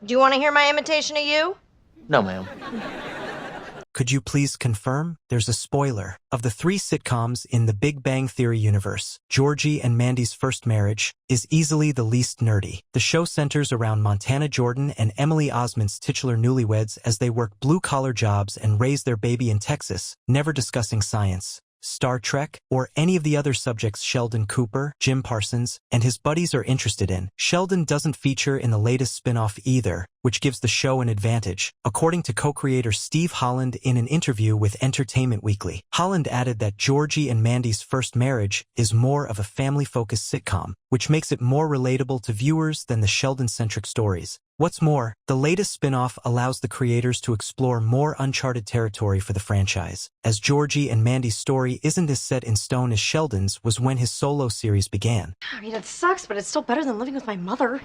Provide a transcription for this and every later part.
Do you want to hear my imitation of you? No, ma'am. Could you please confirm? There's a spoiler. Of the three sitcoms in the Big Bang Theory universe, Georgie and Mandy's First Marriage is easily the least nerdy. The show centers around Montana Jordan and Emily Osment's titular newlyweds as they work blue-collar jobs and raise their baby in Texas, never discussing science, Star Trek, or any of the other subjects Sheldon Cooper, Jim Parsons, and his buddies are interested in. Sheldon doesn't feature in the latest spin-off either, which gives the show an advantage, according to co-creator Steve Holland in an interview with Entertainment Weekly. Holland added that Georgie and Mandy's First Marriage is more of a family-focused sitcom, which makes it more relatable to viewers than the Sheldon-centric stories. What's more, the latest spin-off allows the creators to explore more uncharted territory for the franchise, as Georgie and Mandy's story isn't as set in stone as Sheldon's was when his solo series began. I mean, it sucks, but it's still better than living with my mother.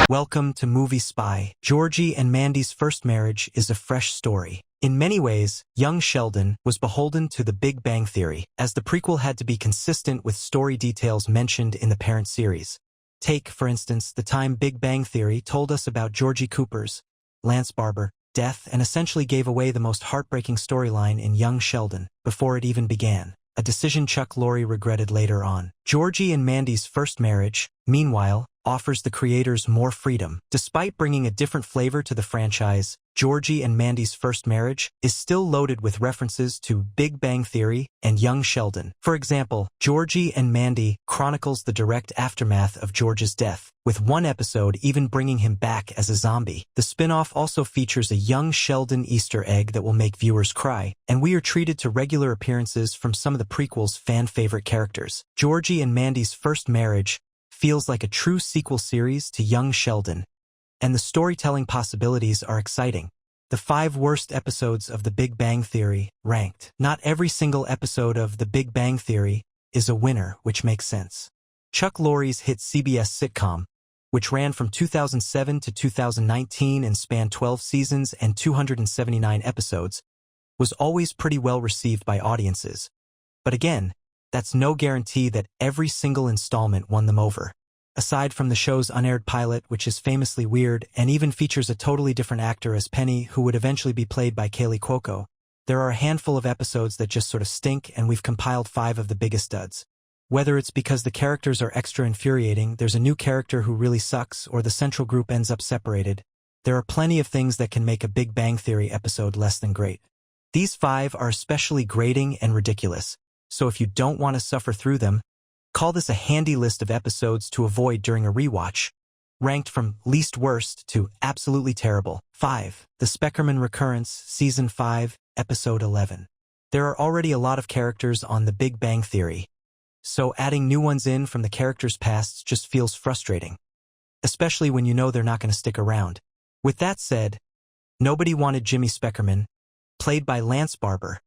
Welcome to Movie Spy. Georgie and Mandy's First Marriage is a fresh story. In many ways, young Sheldon was beholden to The Big Bang Theory, as the prequel had to be consistent with story details mentioned in the parent series. Take, for instance, the time Big Bang Theory told us about Georgie Cooper's, Lance Barber, death and essentially gave away the most heartbreaking storyline in young Sheldon before it even began, a decision Chuck Lorre regretted later on. Georgie and Mandy's First Marriage, meanwhile, offers the creators more freedom. Despite bringing a different flavor to the franchise, Georgie and Mandy's First Marriage is still loaded with references to Big Bang Theory and young Sheldon. For example, Georgie and Mandy chronicles the direct aftermath of George's death, with one episode even bringing him back as a zombie. The spin-off also features a young Sheldon Easter egg that will make viewers cry, and we are treated to regular appearances from some of the prequel's fan-favorite characters. Georgie and Mandy's First Marriage feels like a true sequel series to young Sheldon, and the storytelling possibilities are exciting. The 5 worst episodes of The Big Bang Theory, ranked. Not every single episode of The Big Bang Theory is a winner, which makes sense. Chuck Lorre's hit CBS sitcom, which ran from 2007 to 2019 and spanned 12 seasons and 279 episodes, was always pretty well received by audiences. But again, that's no guarantee that every single installment won them over. Aside from the show's unaired pilot, which is famously weird and even features a totally different actor as Penny, who would eventually be played by Kaylee Cuoco, there are a handful of episodes that just sort of stink, and we've compiled 5 of the biggest duds. Whether it's because the characters are extra infuriating, there's a new character who really sucks, or the central group ends up separated, there are plenty of things that can make a Big Bang Theory episode less than great. These 5 are especially grating and ridiculous, so if you don't want to suffer through them, call this a handy list of episodes to avoid during a rewatch, ranked from least worst to absolutely terrible. 5. The Speckerman Recurrence, Season 5, Episode 11. There are already a lot of characters on The Big Bang Theory, so adding new ones in from the characters' pasts just feels frustrating, especially when you know they're not going to stick around. With that said, nobody wanted Jimmy Speckerman, played by Lance Barber,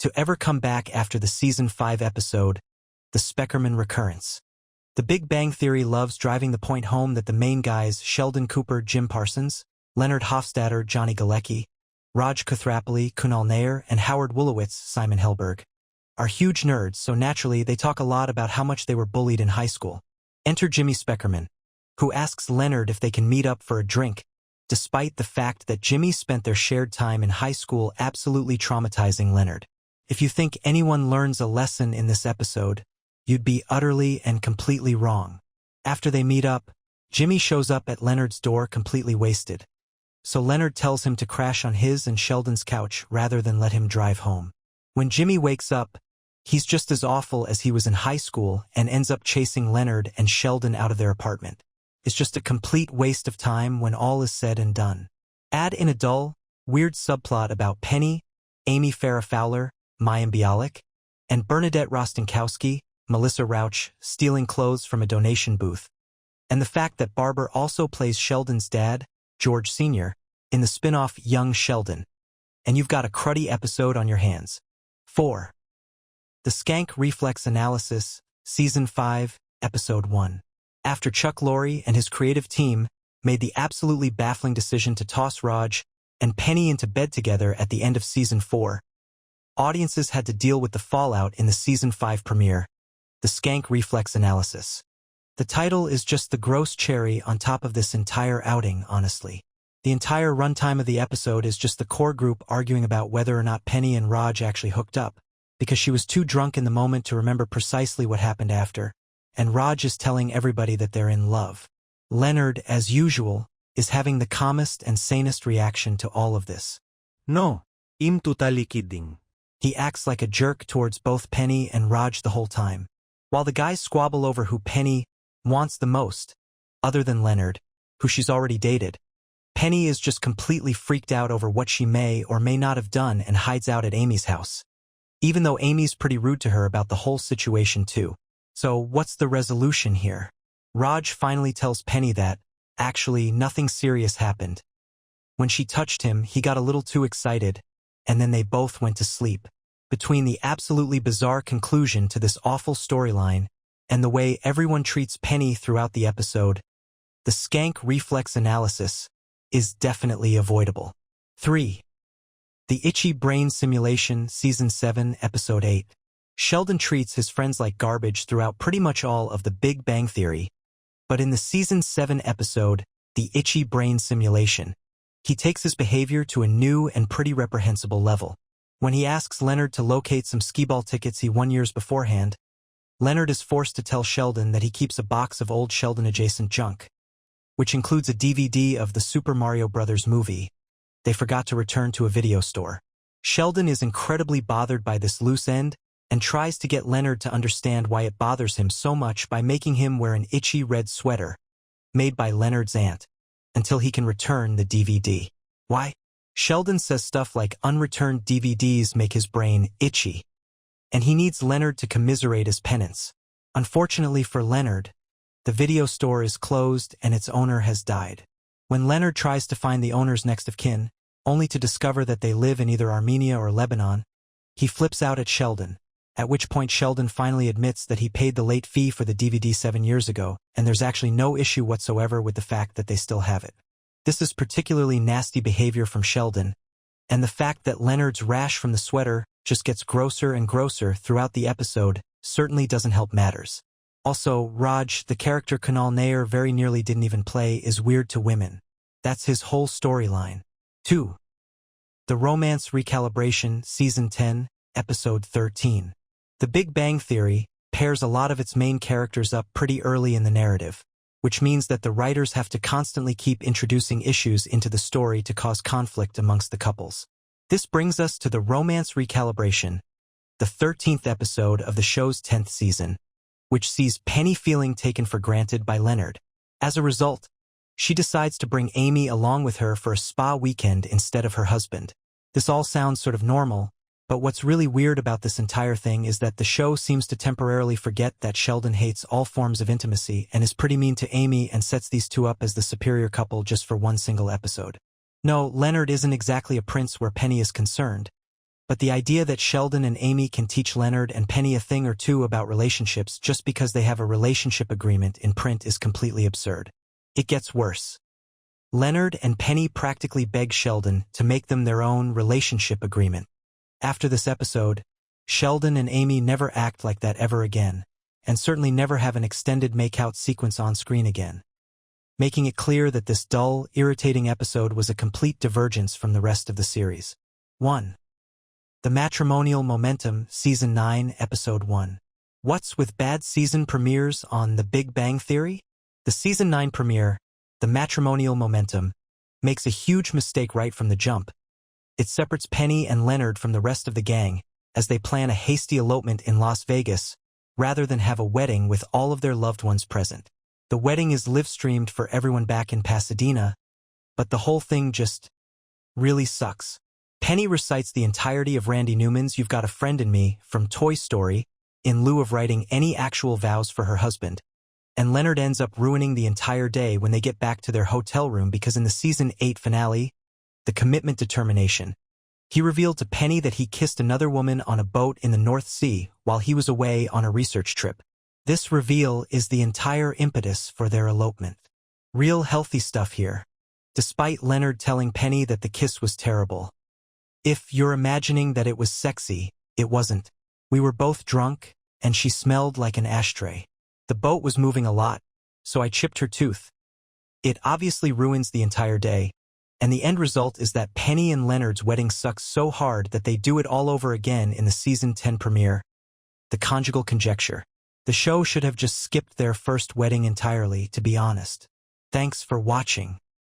to ever come back after the Season 5 episode, The Speckerman Recurrence. The Big Bang Theory loves driving the point home that the main guys Sheldon Cooper, Jim Parsons, Leonard Hofstadter, Johnny Galecki, Raj Kuthrapali, Kunal Nair, and Howard Wolowitz, Simon Helberg, are huge nerds, so naturally they talk a lot about how much they were bullied in high school. Enter Jimmy Speckerman, who asks Leonard if they can meet up for a drink, despite the fact that Jimmy spent their shared time in high school absolutely traumatizing Leonard. If you think anyone learns a lesson in this episode, you'd be utterly and completely wrong. After they meet up, Jimmy shows up at Leonard's door completely wasted. So Leonard tells him to crash on his and Sheldon's couch rather than let him drive home. When Jimmy wakes up, he's just as awful as he was in high school and ends up chasing Leonard and Sheldon out of their apartment. It's just a complete waste of time when all is said and done. Add in a dull, weird subplot about Penny, Amy Farrah Fowler, Mayim Bialik, and Bernadette Rostenkowski, Melissa Rauch, stealing clothes from a donation booth, and the fact that Barber also plays Sheldon's dad, George Sr., in the spin-off Young Sheldon, and you've got a cruddy episode on your hands. 4. The Skank Reflex Analysis, Season 5, Episode 1. After Chuck Lorre and his creative team made the absolutely baffling decision to toss Raj and Penny into bed together at the end of Season 4, audiences had to deal with the fallout in the Season 5 premiere, The Skank Reflex Analysis. The title is just the gross cherry on top of this entire outing, honestly. The entire runtime of the episode is just the core group arguing about whether or not Penny and Raj actually hooked up, because she was too drunk in the moment to remember precisely what happened after, and Raj is telling everybody that they're in love. Leonard, as usual, is having the calmest and sanest reaction to all of this. No, I'm totally kidding. He acts like a jerk towards both Penny and Raj the whole time, while the guys squabble over who Penny wants the most, other than Leonard, who she's already dated. Penny is just completely freaked out over what she may or may not have done and hides out at Amy's house, even though Amy's pretty rude to her about the whole situation too. So what's the resolution here? Raj finally tells Penny that, actually, nothing serious happened. When she touched him, he got a little too excited, and then they both went to sleep. Between the absolutely bizarre conclusion to this awful storyline and the way everyone treats Penny throughout the episode, the Skank Reflex analysis is definitely avoidable. 3. The Itchy Brain Simulation, Season 7, Episode 8. Sheldon treats his friends like garbage throughout pretty much all of The Big Bang Theory, but in the Season 7 episode, The Itchy Brain Simulation, he takes his behavior to a new and pretty reprehensible level. When he asks Leonard to locate some skee-ball tickets he won years beforehand, Leonard is forced to tell Sheldon that he keeps a box of old Sheldon-adjacent junk, which includes a DVD of the Super Mario Bros. Movie they forgot to return to a video store. Sheldon is incredibly bothered by this loose end and tries to get Leonard to understand why it bothers him so much by making him wear an itchy red sweater made by Leonard's aunt until he can return the DVD. Why? Sheldon says stuff like unreturned DVDs make his brain itchy, and he needs Leonard to commiserate his penance. Unfortunately for Leonard, the video store is closed and its owner has died. When Leonard tries to find the owner's next of kin, only to discover that they live in either Armenia or Lebanon, he flips out at Sheldon, at which point Sheldon finally admits that he paid the late fee for the DVD 7 years ago, and there's actually no issue whatsoever with the fact that they still have it. This is particularly nasty behavior from Sheldon, and the fact that Leonard's rash from the sweater just gets grosser and grosser throughout the episode certainly doesn't help matters. Also, Raj, the character Kunal Nair very nearly didn't even play, is weird to women. That's his whole storyline. 2. The Romance Recalibration, Season 10, Episode 13. The Big Bang Theory pairs a lot of its main characters up pretty early in the narrative, which means that the writers have to constantly keep introducing issues into the story to cause conflict amongst the couples. This brings us to the Romance Recalibration, the 13th episode of the show's 10th season, which sees Penny feeling taken for granted by Leonard. As a result, she decides to bring Amy along with her for a spa weekend instead of her husband. This all sounds sort of normal, but what's really weird about this entire thing is that the show seems to temporarily forget that Sheldon hates all forms of intimacy and is pretty mean to Amy and sets these two up as the superior couple just for one single episode. No, Leonard isn't exactly a prince where Penny is concerned, but the idea that Sheldon and Amy can teach Leonard and Penny a thing or two about relationships just because they have a relationship agreement in print is completely absurd. It gets worse. Leonard and Penny practically beg Sheldon to make them their own relationship agreement. After this episode, Sheldon and Amy never act like that ever again, and certainly never have an extended make-out sequence on screen again, making it clear that this dull, irritating episode was a complete divergence from the rest of the series. 1. The Matrimonial Momentum, Season 9, Episode 1. What's with bad season premieres on The Big Bang Theory? The Season 9 premiere, The Matrimonial Momentum, makes a huge mistake right from the jump. It separates Penny and Leonard from the rest of the gang as they plan a hasty elopement in Las Vegas, rather than have a wedding with all of their loved ones present. The wedding is live-streamed for everyone back in Pasadena, but the whole thing just really sucks. Penny recites the entirety of Randy Newman's "You've Got a Friend in Me" from Toy Story in lieu of writing any actual vows for her husband, and Leonard ends up ruining the entire day when they get back to their hotel room because in the Season 8 finale, The Commitment Determination, he revealed to Penny that he kissed another woman on a boat in the North Sea while he was away on a research trip. This reveal is the entire impetus for their elopement. Real healthy stuff here, despite Leonard telling Penny that the kiss was terrible. If you're imagining that it was sexy, it wasn't. We were both drunk, and she smelled like an ashtray. The boat was moving a lot, so I chipped her tooth. It obviously ruins the entire day, and the end result is that Penny and Leonard's wedding sucks so hard that they do it all over again in the season 10 premiere. The conjugal conjecture. The show should have just skipped their first wedding entirely, to be honest. Thanks for watching.